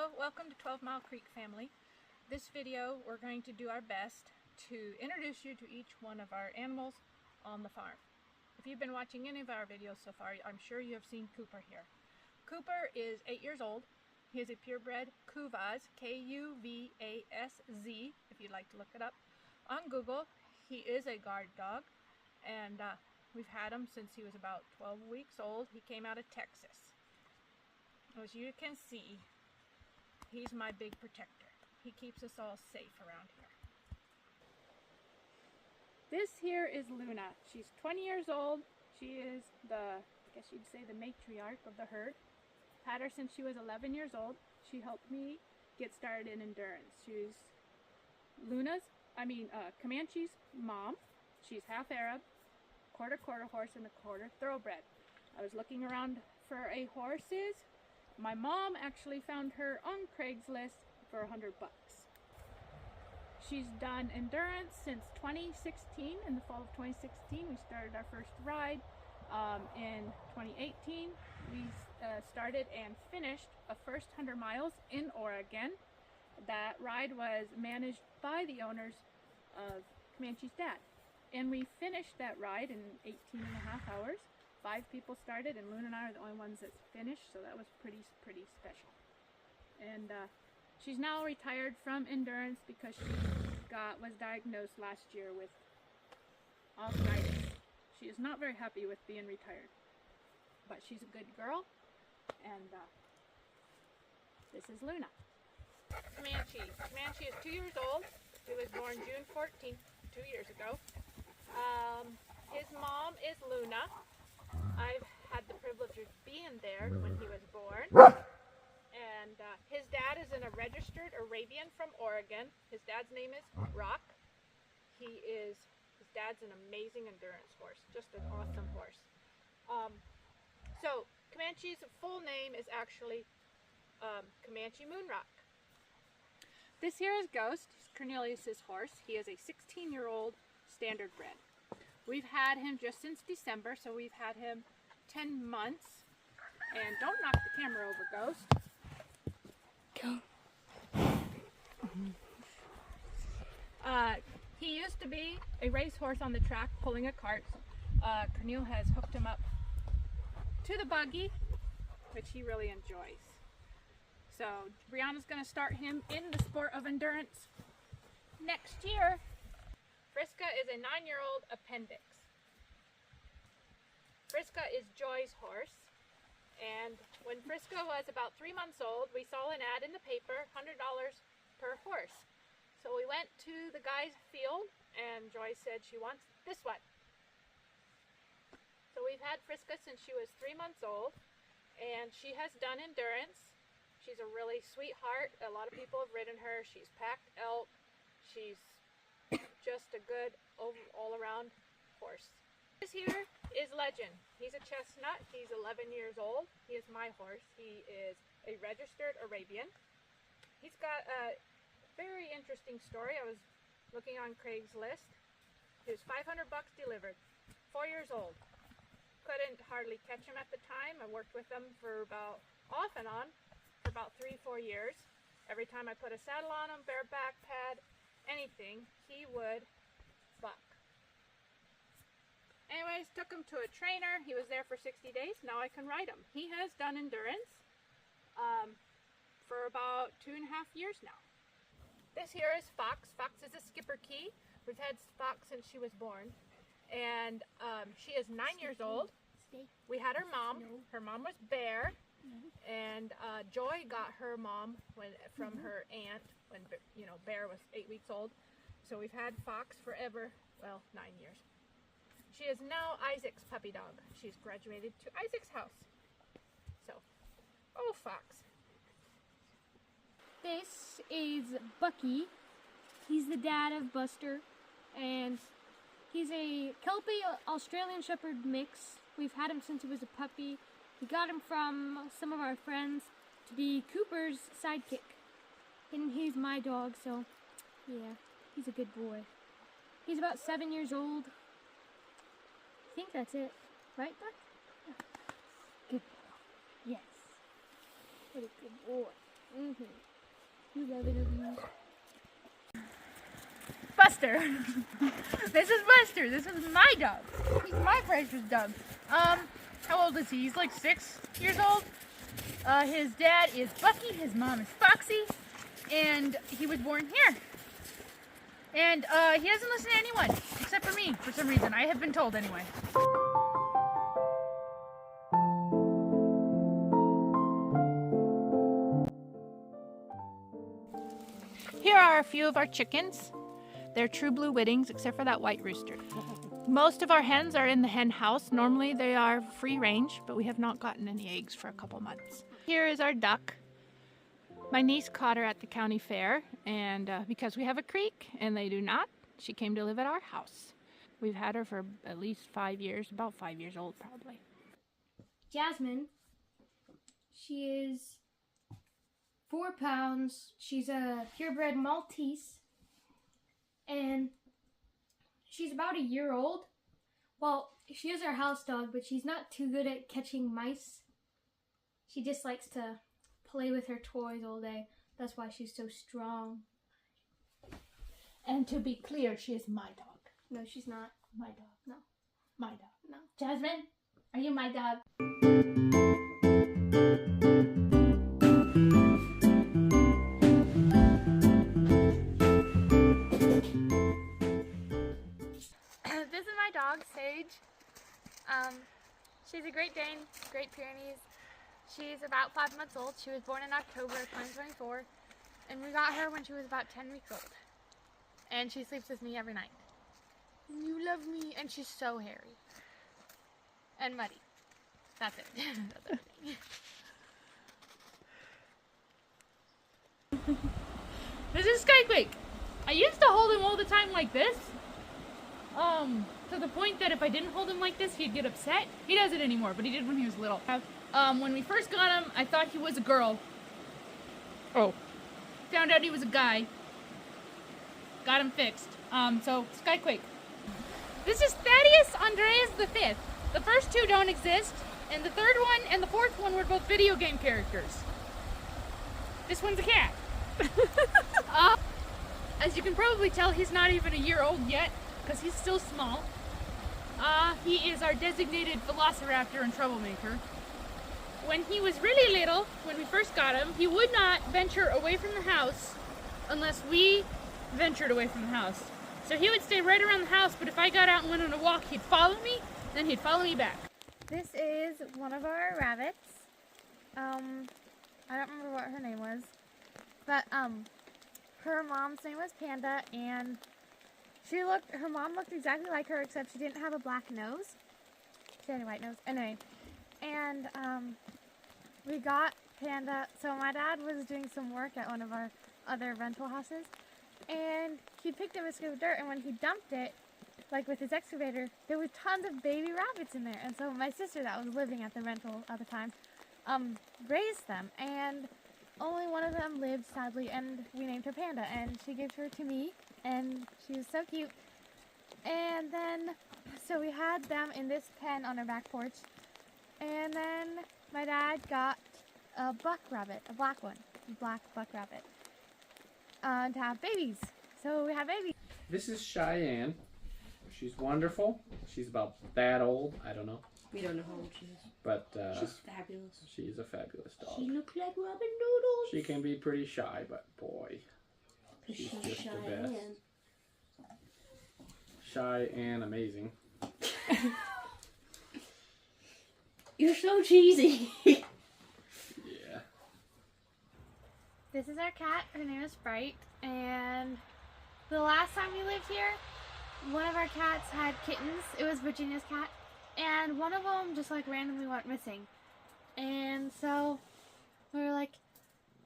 Hello, welcome to 12 Mile Creek family. This video we're going to do our best to introduce you to each one of our animals on the farm. If you've been watching any of our videos so far, I'm sure you have seen Cooper here. Cooper is 8 years old. He is a purebred Kuvaz, K-U-V-A-S-Z, if you'd like to look it up on Google. He is a guard dog, and we've had him since he was about 12 weeks old. He came out of Texas. As you can see, he's my big protector. He keeps us all safe around here. This here is Luna. She's 20 years old. She is the, I guess you'd say, the matriarch of the herd. Had her since she was 11 years old. She helped me get started in endurance. She's Comanche's mom. She's half Arab, quarter horse, and a quarter thoroughbred. I was looking around for a horses. My mom actually found her on Craigslist for $100. She's done endurance since 2016. In the fall of 2016, we started our first ride. In 2018, we started and finished a first 100 miles in Oregon. That ride was managed by the owners of Comanche's dad. And we finished that ride in 18.5 hours. 5 people started, and Luna and I are the only ones that finished, so that was pretty special. And she's now retired from endurance because she was diagnosed last year with arthritis. She is not very happy with being retired, but she's a good girl, and this is Luna. Comanche. Comanche is 2 years old. He was born June 14th, 2 years ago. His mom is Luna. I've had the privilege of being there when he was born. And his dad is a registered Arabian from Oregon. His dad's name is Rock. His dad's an amazing endurance horse, just an awesome horse. So Comanche's full name is actually Comanche Moonrock. This here is Ghost. He's Cornelius's horse. He is a 16-year-old standard bred. We've had him just since December, so we've had him 10 months. And don't knock the camera over, Ghost. He used to be a racehorse on the track pulling a cart. Cornel has hooked him up to the buggy, which he really enjoys. So Brianna's going to start him in the sport of endurance next year. Friska is a 9-year-old appendix. Friska is Joy's horse, and when Friska was about 3 months old, we saw an ad in the paper, $100 per horse. So we went to the guy's field, and Joy said she wants this one. So we've had Friska since she was 3 months old, and she has done endurance. She's a really sweetheart. A lot of people have ridden her. She's packed elk. She's just a good all-around horse. This here is Legend. He's a chestnut. He's 11 years old. He is my horse. He is a registered Arabian. He's got a very interesting story. I was looking on Craigslist. He was $500 delivered. 4 years old. Couldn't hardly catch him at the time. I worked with him for off and on for about 3-4 years. Every time I put a saddle on him, bareback pad, anything, he would buck. Anyways, took him to a trainer. He was there for 60 days. Now I can ride him. He has done endurance for about 2.5 years now. This here is Fox. Fox is a Schipperke. We've had Fox since she was born. And she is 9 years old. We had her mom. Her mom was Bear. And Joy got her mom from her aunt when Bear was 8 weeks old. So we've had Fox forever, well, 9 years. She is now Isaac's puppy dog. She's graduated to Isaac's house. So, oh, Fox. This is Bucky. He's the dad of Buster, and he's a Kelpie Australian Shepherd mix. We've had him since he was a puppy. We got him from some of our friends to be Cooper's sidekick. And he's my dog, so yeah, he's a good boy. He's about 7 years old. I think that's it. Right, Buck? Yeah. Good boy. Yes. What a good boy. You love interviews. Buster. This is Buster. This is my dog. He's my precious dog. How old is he? He's like 6 years old. His dad is Bucky. His mom is Foxy. And he was born here. And he doesn't listen to anyone except for me for some reason. I have been told anyway. Here are a few of our chickens. They're true blue Whittings, except for that white rooster. Most of our hens are in the hen house. Normally they are free range, but we have not gotten any eggs for a couple months. Here is our duck. My niece caught her at the county fair, and because we have a creek and they do not, she came to live at our house. We've had her for at least 5 years, about 5 years old probably. Jasmine. She is 4 pounds. She's a purebred Maltese. And she's about a year old. Well, she is our house dog, but she's not too good at catching mice. She just likes to play with her toys all day. That's why she's so strong. And to be clear, she is my dog. No, she's not. My dog. No. My dog. No. Jasmine, are you my dog? This is my dog, Sage. She's a Great Dane, Great Pyrenees. She's about 5 months old. She was born in October of 2024, and we got her when she was about 10 weeks old. And she sleeps with me every night. You love me, and she's so hairy and muddy. That's it. That's everything. This is Skyquake. I used to hold him all the time like this. To the point that if I didn't hold him like this, he'd get upset. He doesn't anymore, but he did when he was little. When we first got him, I thought he was a girl. Oh. Found out he was a guy. Got him fixed. So, Skyquake. This is Thaddeus Andreas V. The first two don't exist, and the third one and the fourth one were both video game characters. This one's a cat. As you can probably tell, he's not even a year old yet, because he's still small. He is our designated velociraptor and troublemaker. When he was really little, when we first got him, he would not venture away from the house unless we ventured away from the house. So he would stay right around the house, but if I got out and went on a walk, he'd follow me, then he'd follow me back. This is one of our rabbits. I don't remember what her name was, but her mom's name was Panda, and her mom looked exactly like her, except she didn't have a black nose. She had a white nose. Anyway, and we got Panda. So my dad was doing some work at one of our other rental houses, and he picked up a scoop of dirt, and when he dumped it, like with his excavator, there were tons of baby rabbits in there. And so my sister that was living at the rental at the time, raised them, and only one of them lived, sadly, and we named her Panda, and she gave her to me, and she was so cute. And then, so we had them in this pen on our back porch, and then my dad got a buck rabbit, a black one, a black buck rabbit, to have babies. So we have babies. This is Cheyenne. She's wonderful. She's about that old. I don't know. We don't know how old she is. But She's fabulous. she's a fabulous dog. She looks like Robin Noodles. She can be pretty shy, but boy, she's just the best. Shy and amazing. You're so cheesy. Yeah. This is our cat. Her name is Sprite, and the last time we lived here, one of our cats had kittens. It was Virginia's cat, and one of them just like randomly went missing. And so we were like,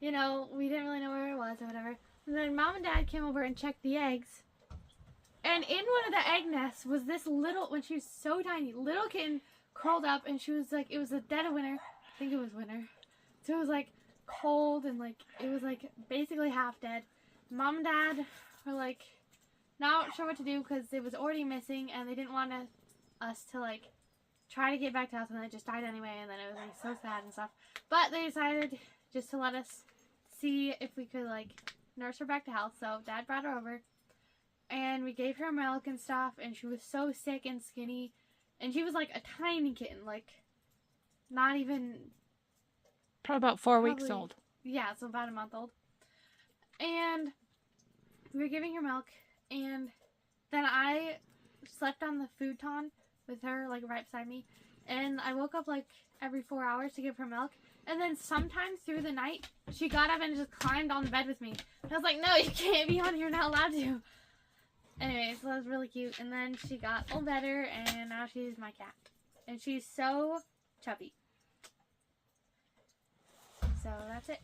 you know, we didn't really know where it was or whatever. And then Mom and Dad came over and checked the eggs. And in one of the egg nests was this little, when she was so tiny, little kitten curled up, and she was like, it was the dead of winter. I think it was winter. So it was like cold, and like, it was like basically half dead. Mom and Dad were like not sure what to do because it was already missing, and they didn't want us to like try to get back to us, and then it just died anyway, and then it was like so sad and stuff. But they decided just to let us see if we could like nurse her back to health. So Dad brought her over, and we gave her milk and stuff. And she was so sick and skinny, and she was like a tiny kitten, like not even Probably about 4 weeks Probably- old. yeah, so about a month old. And we were giving her milk, and then I slept on the futon with her, like, right beside me. And I woke up, like, every 4 hours to give her milk. And then sometimes through the night, she got up and just climbed on the bed with me. And I was like, no, you can't be on here, you're not allowed to. Anyway, so that was really cute. And then she got all better, and now she's my cat. And she's so chubby. So that's it.